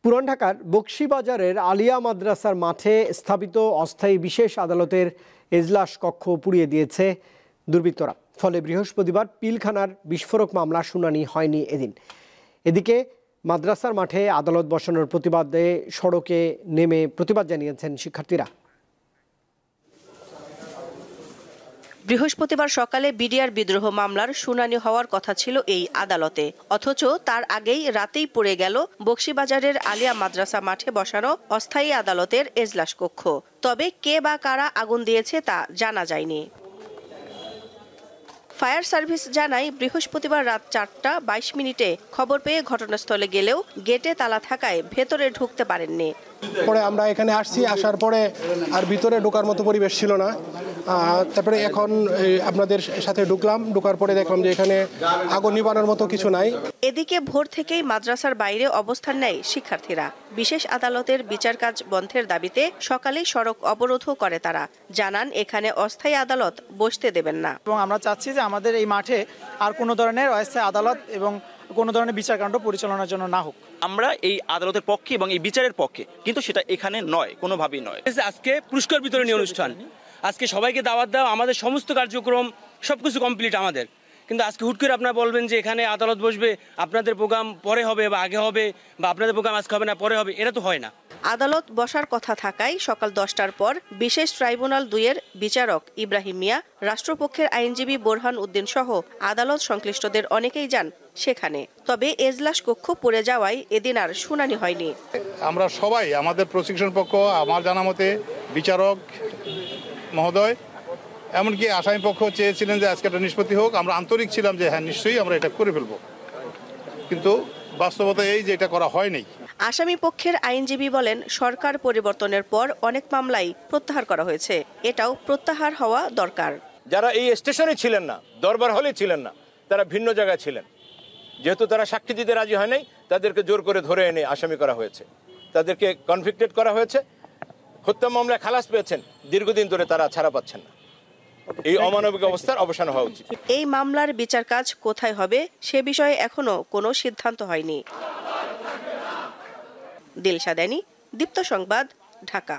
পুরান ঢাকার বকশীবাজারের আলিয়া মাদ্রাসার মাঠে স্থাপিত অস্থায়ী বিশেষ আদালতের এজলাস কক্ষ পুড়িয়ে দিয়েছে দুর্বৃত্তরা। ফলে বৃহস্পতিবার পিলখানার বিস্ফোরক মামলা শুনানি হয়নি এদিন। এদিকে মাদ্রাসার মাঠে আদালত বসানোর প্রতিবাদে সড়কে নেমে প্রতিবাদ জানিয়েছেন শিক্ষার্থীরা। বৃহস্পতিবার সকালে বিডিআর বিদ্রোহ মামলার শুনানি হওয়ার কথা ছিল এই আদালতে, অথচ তার আগেই রাতেই পড়ে গেল বকশীবাজারের আলিয়া মাদ্রাসা মাঠে বসানো অস্থায়ী আদালতের এজলাস কক্ষ। তবে কে বা কারা আগুন দিয়েছে তা জানা যায়নি। ফায়ার সার্ভিস জানায়, বৃহস্পতিবার রাত 4:22 খবর পেয়ে ঘটনাস্থলে গেলেও গেটে তালা থাকায় ভেতরে ঢুকতে পারেননি। পরে আমরা এখানে আসছি, আসার পরে আর ভিতরে ঢোকার মতো পরিবেশ ছিল না। তারপরে এখন আপনাদের সাথে ঢোকার পরে দেখলাম যে এখানে আগুন নিবানোর মতো কিছু নাই। এদিকে ভোর থেকেই মাদ্রাসার বাইরে অবস্থান নেয় শিক্ষার্থীরা। বিশেষ আদালতের বিচার কাজ বন্ধের দাবিতে সকালেই সড়ক অবরোধও করে তারা। জানান, এখানে অস্থায়ী আদালত বসতে দেবেন না। এবং আমরা চাচ্ছি যে আমাদের এই মাঠে আর কোনো ধরনের অস্থায়ী আদালত এবং কোনো ধরনের বিচারকাণ্ড পরিচালনার জন্য না হোক। আমরা এই আদালতের পক্ষে এবং এই বিচারের পক্ষে, কিন্তু সেটা এখানে নয়, কোনোভাবেই নয়। আজকে পুরস্কার বিতরণী অনুষ্ঠান, আজকে সবাইকে দাওয়াত দেওয়া, আমাদের সমস্ত কার্যক্রম সবকিছু কমপ্লিট আমাদের, কিন্তু আজকে হুট করে আপনারা বলবেন যে এখানে আদালত বসবে, আপনাদের প্রোগ্রাম পরে হবে বা আগে হবে, বা আপনাদের প্রোগ্রাম আজকে হবে না পরে হবে, এটা তো হয় না। আদালত বসার কথা থাকায় সকাল 10টার পর বিশেষ ট্রাইব্যুনাল 2-এর বিচারক ইব্রাহিম মিয়া, রাষ্ট্রপক্ষের আইনজীবী বোরহান উদ্দিন সহ আদালত সংশ্লিষ্টদের অনেকেই যান সেখানে। তবে এজলাস কক্ষ পড়ে যাওয়ায় এদিন আর শুনানি হয়নি। আমরা সবাই, আমাদের প্রসিকিউশন পক্ষ, আমার জানা মতে বিচারক মহোদয়, এমনকি আসামি পক্ষ চেয়েছিলেন যে আজকে একটা নিষ্পত্তি হোক। আমরা আন্তরিক ছিলাম যে হ্যাঁ, নিশ্চয়ই আমরা এটা করে ফেলবো, কিন্তু বাস্তবতা এই যে এটা করা হয়নি। আসামি পক্ষের আইনজীবী বলেন, সরকার পরিবর্তনের পর অনেক মামলাই প্রত্যাহার করা হয়েছে, এটাও প্রত্যাহার হওয়া দরকার। যারা এই স্টেশনে ছিলেন না, দরবার হলে ছিলেন না, তারা ভিন্ন জায়গায় ছিলেন। যেহেতু তারা সাক্ষী দিতে রাজি হয় নাই, তাদেরকে জোর করে ধরে এনে আসামি করা হয়েছে, তাদেরকে কনভিক্টেড করা হয়েছে। হত্যা মামলায় খালাস পেয়েছেন, দীর্ঘদিন ধরে তারা ছাড়া পাচ্ছেন না। এই অমানবিক অবস্থার অবসান হওয়া উচিত। এই মামলার বিচার কাজ কোথায় হবে সে বিষয়ে এখনো কোনো সিদ্ধান্ত হয়নি। দিলশা দেনি, দীপ্ত সংবাদ, ঢাকা।